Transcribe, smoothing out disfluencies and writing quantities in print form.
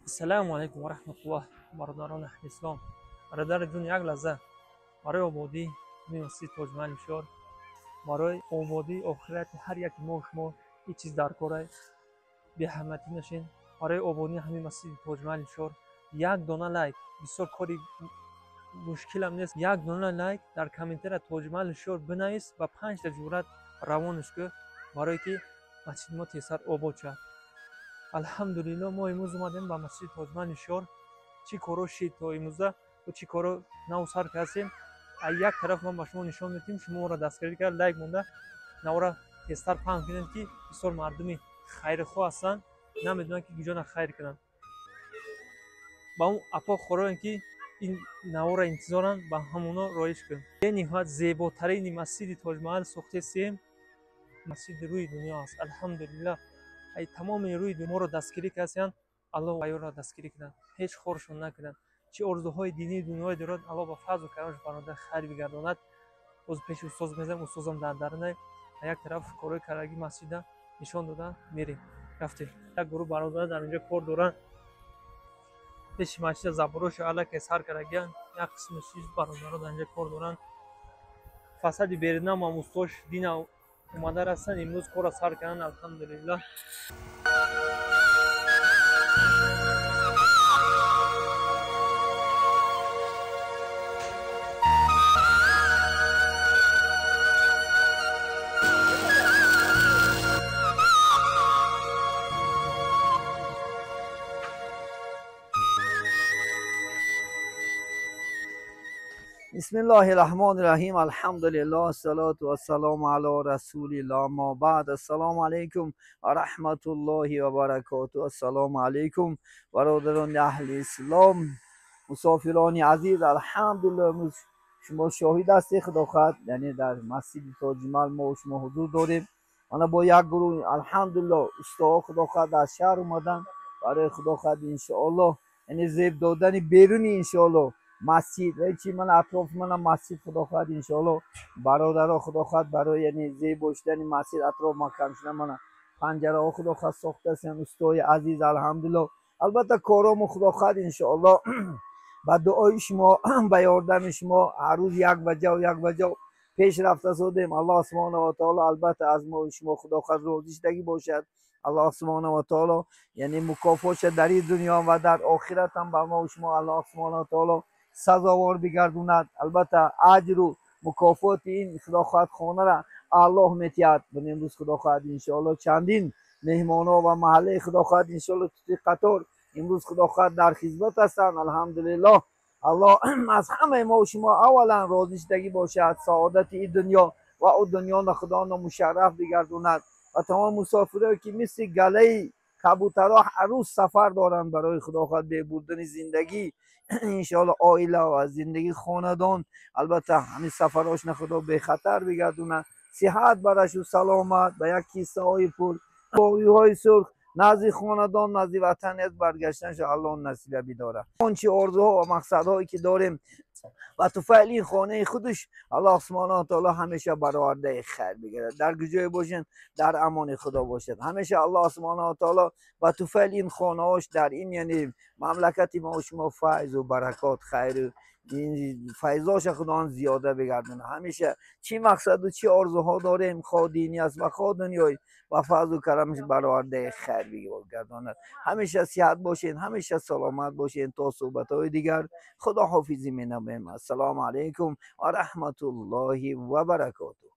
السلام علیکم و رحمت الله. برادران اسلام، برادر جون، یک لحظه برای آبادی میوسی تاجمحل شهر، برای آبادی آخرت هر یک ما شما این چیز در کاره بی همتی نشین. برای آبادی همین مسجد تاجمحل شهر یک دانه لایک بسیار کاری مشکل هم نیست. یک دانه لایک در کامنتر تاجمحل شهر بنویس و 5 تا جورت روانش که برای که مسجد ما تیسر آباد شد. الحمدلله ما امروز اومدیم به مسجد تاجمحل شهر. چی کارو شید تا امروزه و چی کارو نو سر کردیم. یک طرف ما به شما نشان میدیم، شما را دستگیری کرد لایک مونده نورا تستر پام کنن که بسیار مردمی خیرخواه هستن، نمیدونن که کجا خیر کنن. با اون اپا خورن که این نورا انتظارن با همونا رایج کن. به نهایت زیباترین مسجد تاجمحل ساخته سیم مسجد روی دنیا است. الحمدلله ای تمام روی دنیا رو دستگیری کردن. الله و را دستگیری کردن، هیچ خورشون نکردن. چه ارزوهای دینی دنیای دارد الله با فضل و کرمش برنده خیر بگرداند. باز پیش استاد میزنم، استادم در درنه یک طرف کارهای کرگی مسجد نشان دادن میریم. رفتیم یک گروه برادر در اینجا کار دارن پیش مسجد زبروش الک سر کرگیان. یک قسم چیز برادرها در اینجا کار دارن. فساد بیرنام و مستوش دین اومده هستن امروز کار سر کردن. الحمدلله بسم الله الرحمن الرحیم. الحمد لله الصلاة و السلام علی رسول الله. ما بعد. السلام علیکم و رحمت الله و برکاته. السلام علیکم برادران اهل اسلام، مسافران عزیز. الحمدلله شما شاهد هستید خداخواد، یعنی در مسجد تاجمحل ما شما حضور داریم. انا با یک گروه الحمدلله استاد خداخواد در شهر اومدن برای خداخواد ان شاء الله، یعنی زیب دادن بیرونی ان شاء الله مسجد و چی من اطراف من مسجد خداخواد ان شاء الله برادرها خداخواد برای یعنی زیب داشتن مسجد اطراف مکان شدن من پنجره ها خداخواد ساخته است. استاد عزیز الحمدلله البته کارام خداخواد ان شاء الله با دعای شما با یاردم شما هر روز یک بجا پیش رفته سودیم. الله سبحانه و تعالی البته از ما و شما خداخواد روزیشتگی باشد. الله سبحانه و تعالی یعنی مکافاتش در این دنیا و در آخرت هم با ما و شما الله سبحانه و تعالی سزاوار بگردوند. البته اجر و مکافات این خداخواد خانه را الله میتید. امروز خداخواد ان شاء الله چندین مهمانا و محله خداخواد ان شاء الله تو قطار امروز خداخواد در خدمت هستند. الحمدلله الله از همه ما و شما اولا راضیشتگی باشد، سعادت این دنیا و او دنیا خدا مشرف بگردوند و تمام مسافرایی که مثل گله کبوترها هر روز سفر دارند برای خداخواد به بردن زندگی انشاءالله عائله و زندگی خاندان، البته همین سفراش خدا به خطر بگردونه، صحت برش و سلامت و یک کیسه های پول باقی های سرخ نزد خاندان نزد وطن از برگشتنش الله نصیب بداره. آنچه آرزوها و مقصدهایی که داریم و تو فعل این خانه خودش الله سبحانه و تعالی همیشه برآورده خیر بگیرد. در گوشه باشین، در امان خدا باشد. همیشه الله سبحانه و تعالی و تو فعل این خانه هاش در این یعنی مملکتی ما و شما فیض و برکات خیر این فیضاش خدا زیاده بگردونه. همیشه چی مقصد و چی آرزوها داریم خواه دینی است و خواه دنیایی و فضل و کرمش برآورده خیر بگرداند. همیشه صحت باشین، همیشه سلامت باشین. تا صحبت های دیگر خدا حافظی می نمیم. السلام علیکم و رحمت الله و برکاته.